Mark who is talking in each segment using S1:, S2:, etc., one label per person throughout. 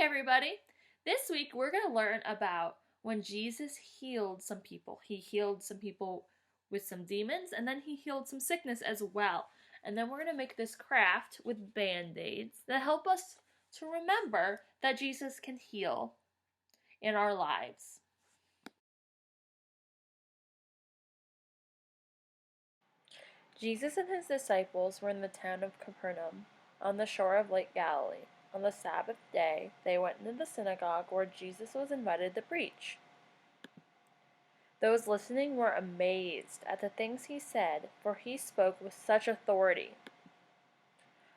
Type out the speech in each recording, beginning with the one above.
S1: everybody! This week we're going to learn about when Jesus healed some people. He healed some people with some demons, and then he healed some sickness as well. And then we're going to make this craft with band-aids that help us to remember that Jesus can heal in our lives. Jesus and his disciples were in the town of Capernaum, on the shore of Lake Galilee. On the Sabbath day, they went into the synagogue where Jesus was invited to preach. Those listening were amazed at the things he said, for he spoke with such authority.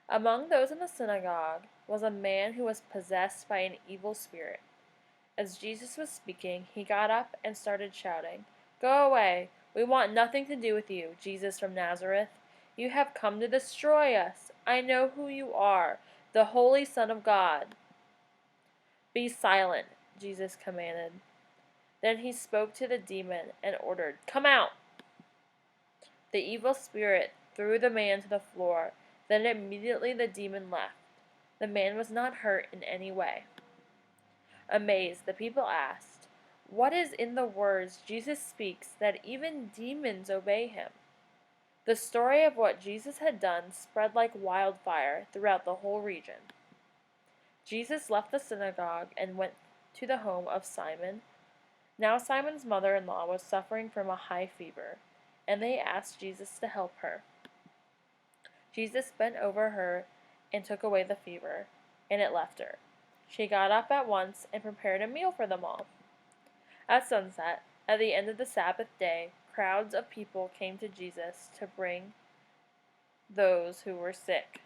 S1: Among those in the synagogue was a man who was possessed by an evil spirit. As Jesus was speaking, he got up and started shouting, "Go away! We want nothing to do with you, Jesus from Nazareth. You have come to destroy us. I know who you are, the Holy Son of God." "Be silent," Jesus commanded. Then he spoke to the demon and ordered, "Come out!" The evil spirit threw the man to the floor. Then immediately the demon left. The man was not hurt in any way. Amazed, the people asked, "What is in the words Jesus speaks that even demons obey him?" The story of what Jesus had done spread like wildfire throughout the whole region. Jesus left the synagogue and went to the home of Simon. Now Simon's mother-in-law was suffering from a high fever, and they asked Jesus to help her. Jesus bent over her and took away the fever, and it left her. She got up at once and prepared a meal for them all. At sunset, at the end of the Sabbath day, crowds of people came to Jesus to bring those who were sick.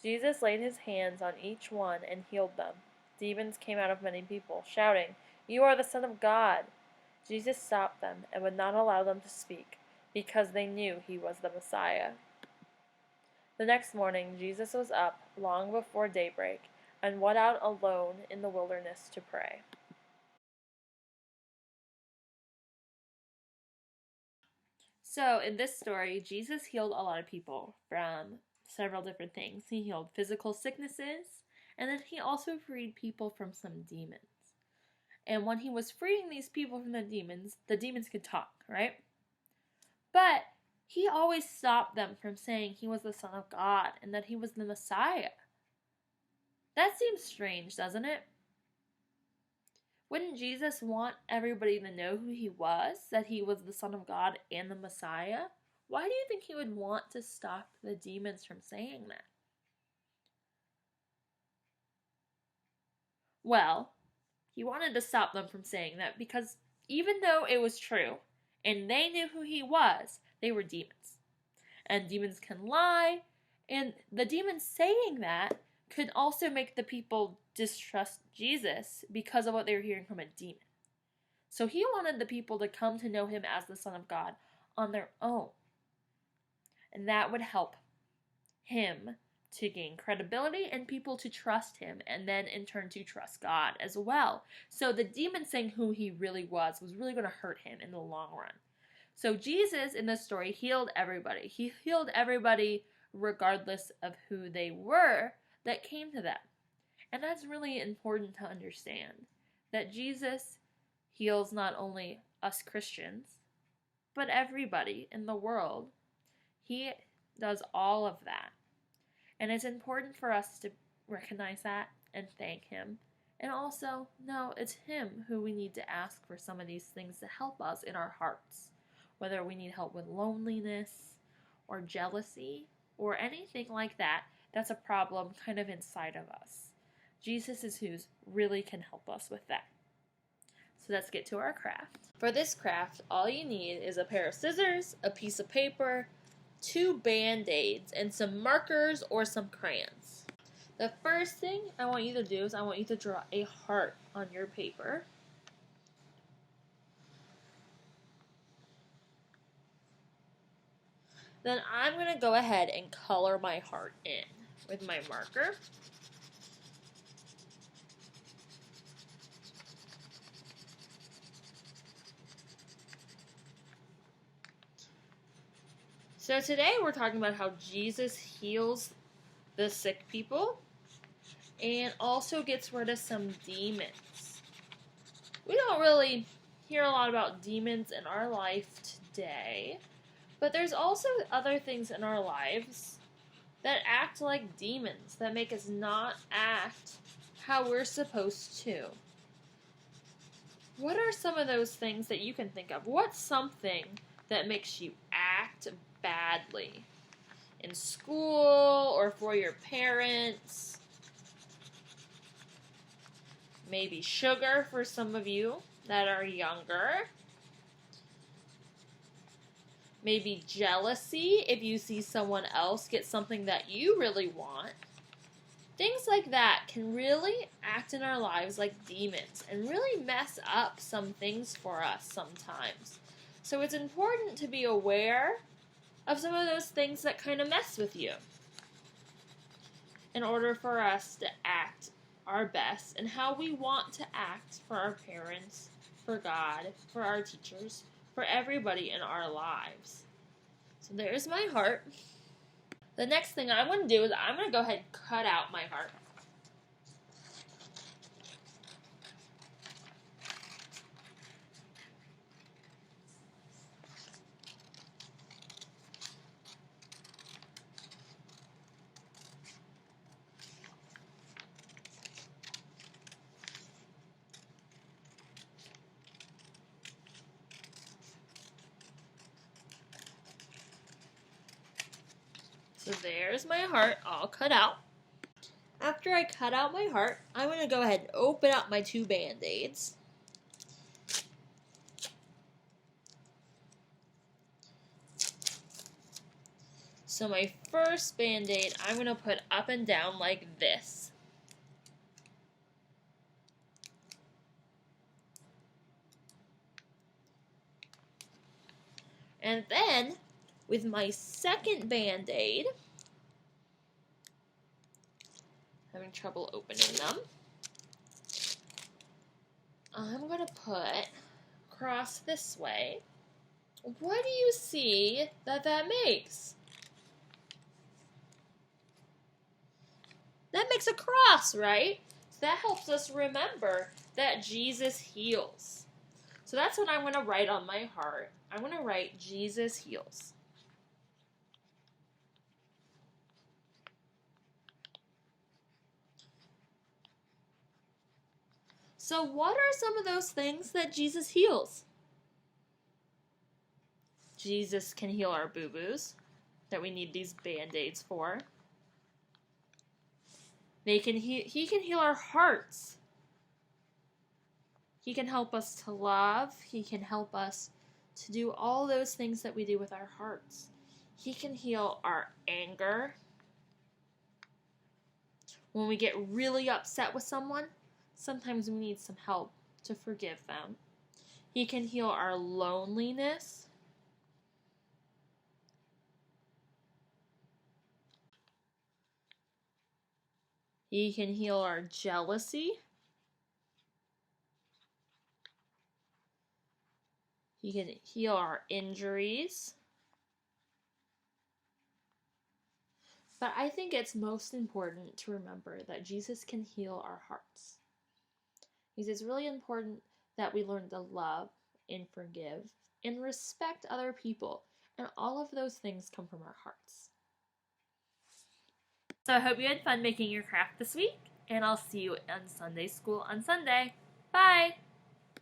S1: Jesus laid his hands on each one and healed them. Demons came out of many people, shouting, "You are the Son of God!" Jesus stopped them and would not allow them to speak, because they knew he was the Messiah. The next morning, Jesus was up long before daybreak and went out alone in the wilderness to pray. So, in this story, Jesus healed a lot of people from several different things. He healed physical sicknesses, and then he also freed people from some demons. And when he was freeing these people from the demons could talk, right? But he always stopped them from saying he was the Son of God and that he was the Messiah. That seems strange, doesn't it? Wouldn't Jesus want everybody to know who he was, that he was the Son of God and the Messiah? Why do you think he would want to stop the demons from saying that? Well, he wanted to stop them from saying that because even though it was true, and they knew who he was, they were demons. And demons can lie, and the demons saying that could also make the people distrust Jesus because of what they were hearing from a demon. So he wanted the people to come to know him as the Son of God on their own. And that would help him to gain credibility and people to trust him, and then in turn to trust God as well. So the demon saying who he really was really going to hurt him in the long run. So Jesus in this story healed everybody. He healed everybody regardless of who they were that came to them. And that's really important to understand, that Jesus heals not only us Christians, but everybody in the world. He does all of that. And it's important for us to recognize that and thank him. And also know it's him who we need to ask for some of these things to help us in our hearts. Whether we need help with loneliness or jealousy or anything like that, that's a problem kind of inside of us. Jesus is who really can help us with that. So let's get to our craft. For this craft, all you need is a pair of scissors, a piece of paper, 2 band-aids, and some markers or some crayons. The first thing I want you to do is I want you to draw a heart on your paper. Then I'm going to go ahead and color my heart in with my marker. So today we're talking about how Jesus heals the sick people. and also gets rid of some demons. We don't really hear a lot about demons in our life today, but there's also other things in our lives that act like demons, that make us not act how we're supposed to. What are some of those things that you can think of? What's something that makes you act badly? In school or for your parents? Maybe sugar for some of you that are younger. Maybe jealousy if you see someone else get something that you really want. Things like that can really act in our lives like demons and really mess up some things for us sometimes. So it's important to be aware of some of those things that kind of mess with you in order for us to act our best and how we want to act for our parents, for God, for our teachers, for everybody in our lives. So there's my heart. The next thing I want to do is I'm going to go ahead and cut out my heart. So there's my heart all cut out. After I cut out my heart, I'm going to go ahead and open up my 2 Band-Aids. So my first Band-Aid, I'm going to put up and down like this. And then, with my second Band-Aid, having trouble opening them, I'm going to put across this way. What do you see that makes? That makes a cross, right? So that helps us remember that Jesus heals. So that's what I'm going to write on my heart. I'm going to write Jesus heals. So what are some of those things that Jesus heals? Jesus can heal our boo-boos that we need these Band-Aids for. He can heal our hearts. He can help us to love. He can help us to do all those things that we do with our hearts. He can heal our anger. When we get really upset with someone, sometimes we need some help to forgive them. He can heal our loneliness. He can heal our jealousy. He can heal our injuries. But I think it's most important to remember that Jesus can heal our hearts. Because it's really important that we learn to love and forgive and respect other people. And all of those things come from our hearts. So I hope you had fun making your craft this week. And I'll see you in Sunday school on Sunday. Bye!